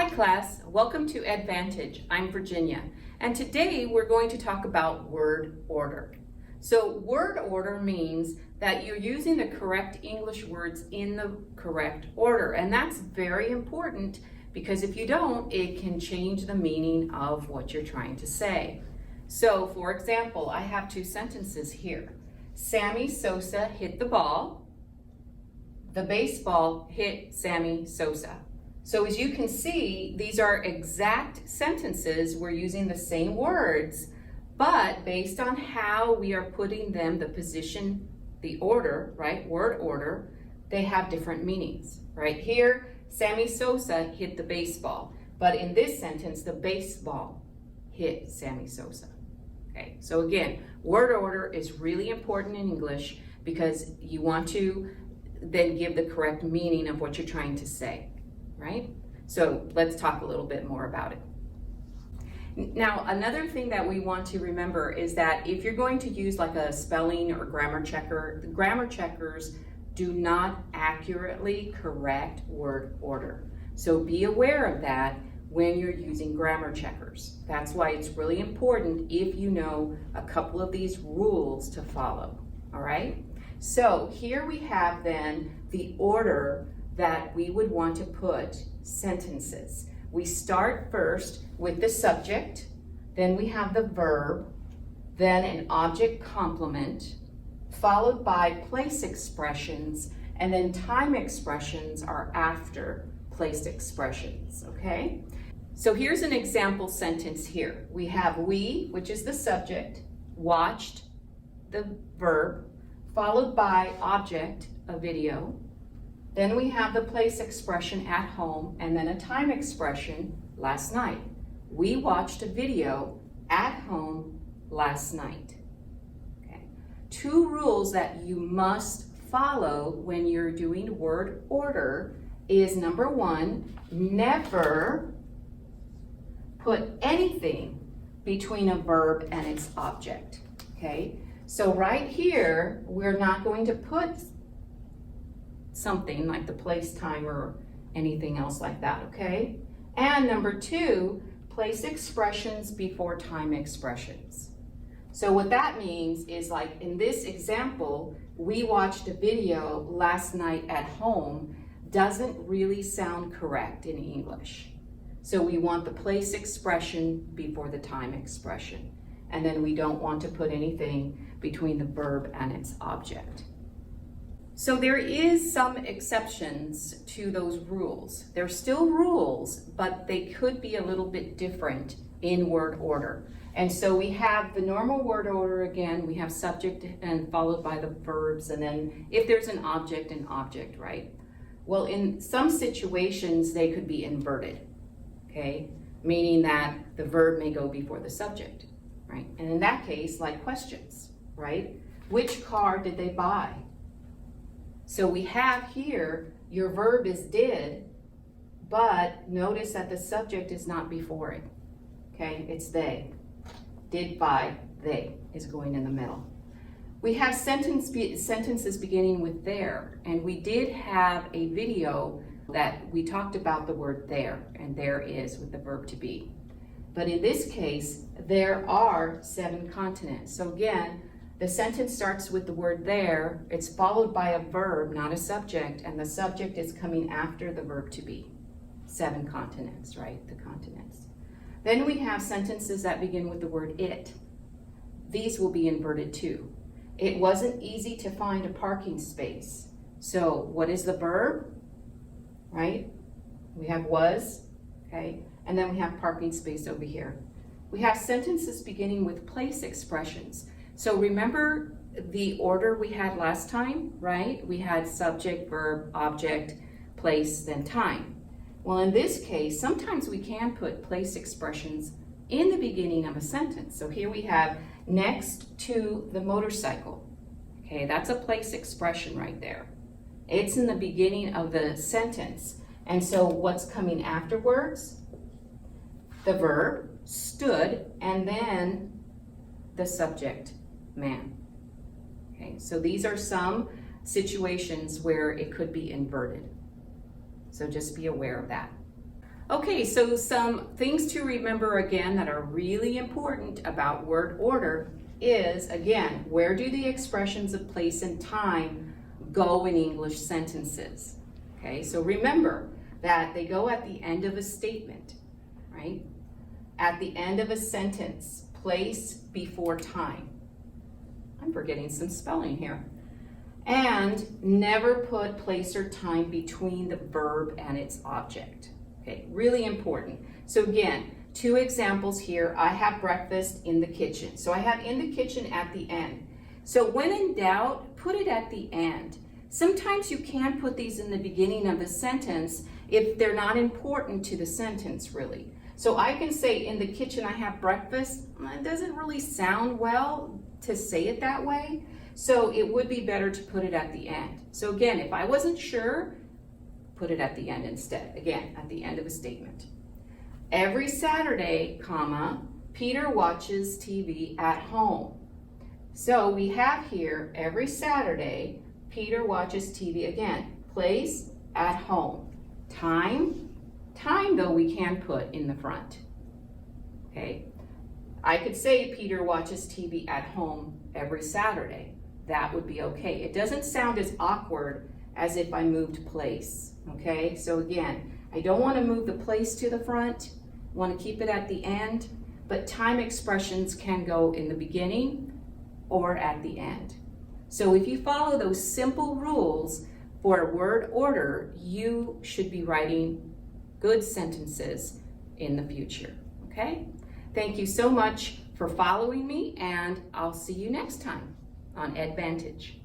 Hi class, welcome to Advantage. I'm Virginia, and today we're going to talk about word order. So word order means that you're using the correct English words in the correct order, and that's very important because if you don't, it can change the meaning of what you're trying to say. So for example, I have two sentences here. Sammy Sosa hit the ball. The baseball hit Sammy Sosa. So as you can see, these are exact sentences. We're using the same words, but based on how we are putting them, the position, the order, right, word order, they have different meanings. Right here, Sammy Sosa hit the baseball, but in this sentence, the baseball hit Sammy Sosa. Okay, so again, word order is really important in English because you want to then give the correct meaning of what you're trying to say. Right? So let's talk a little bit more about it. Now, another thing that we want to remember is that if you're going to use like a spelling or grammar checker, the grammar checkers do not accurately correct word order. So be aware of that when you're using grammar checkers. That's why it's really important if you know a couple of these rules to follow. All right? So here we have then the order that we would want to put sentences. We start first with the subject, then we have the verb, then an object complement, followed by place expressions, and then time expressions are after place expressions, okay? So here's an example sentence here. We have we, which is the subject, watched, the verb, followed by object, a video. Then we have the place expression at home, and then a time expression, last night. We watched a video at home last night. Okay. Two rules that you must follow when you're doing word order is number one, never put anything between a verb and its object. Okay. So right here, we're not going to put something like the place, time, or anything else like that, okay? And number two, place expressions before time expressions. So what that means is, like in this example, we watched a video last night at home doesn't really sound correct in English. So we want the place expression before the time expression. And then we don't want to put anything between the verb and its object. So there is some exceptions to those rules. They're still rules, but they could be a little bit different in word order. And so we have the normal word order again, we have subject and followed by the verbs, and then if there's an object, right? Well, in some situations, they could be inverted, okay? Meaning that the verb may go before the subject, right? And in that case, like questions, right? Which car did they buy? So we have here, your verb is did, but notice that the subject is not before it, okay? It's they. Did buy, they is going in the middle. We have sentences beginning with there, and we did have a video that we talked about the word there, and there is with the verb to be. But in this case, there are 7 continents. So again, the sentence starts with the word there, it's followed by a verb, not a subject, and the subject is coming after the verb to be. 7 continents, right? The continents. Then we have sentences that begin with the word it. These will be inverted too. It wasn't easy to find a parking space. So what is the verb? Right? We have was, okay? And then we have parking space over here. We have sentences beginning with place expressions. So remember the order we had last time, right? We had subject, verb, object, place, then time. Well, in this case, sometimes we can put place expressions in the beginning of a sentence. So here we have next to the motorcycle. Okay, that's a place expression right there. It's in the beginning of the sentence. And so what's coming afterwards? The verb, stood, and then the subject, man. Okay, so these are some situations where it could be inverted. So just be aware of that. Okay, so some things to remember again that are really important about word order is, again, where do the expressions of place and time go in English sentences? Okay, so remember that they go at the end of a statement, right? At the end of a sentence, place before time. I'm forgetting some spelling here. And never put place or time between the verb and its object. Okay, really important. So again, 2 examples here. I have breakfast in the kitchen. So I have in the kitchen at the end. So when in doubt, put it at the end. Sometimes you can put these in the beginning of the sentence if they're not important to the sentence, really. So I can say in the kitchen I have breakfast. It doesn't really sound well to say it that way. So it would be better to put it at the end. So again, if I wasn't sure, put it at the end instead. Again, at the end of a statement. Every Saturday, comma, Peter watches TV at home. So we have here, every Saturday, Peter watches TV again. Place, at home. Time though we can put in the front. Okay, I could say Peter watches TV at home every Saturday. That would be okay. It doesn't sound as awkward as if I moved place. Okay, so again, I don't want to move the place to the front. I want to keep it at the end, but time expressions can go in the beginning or at the end. So if you follow those simple rules for word order, you should be writing good sentences in the future. Okay? Thank you so much for following me, and I'll see you next time on Advantage.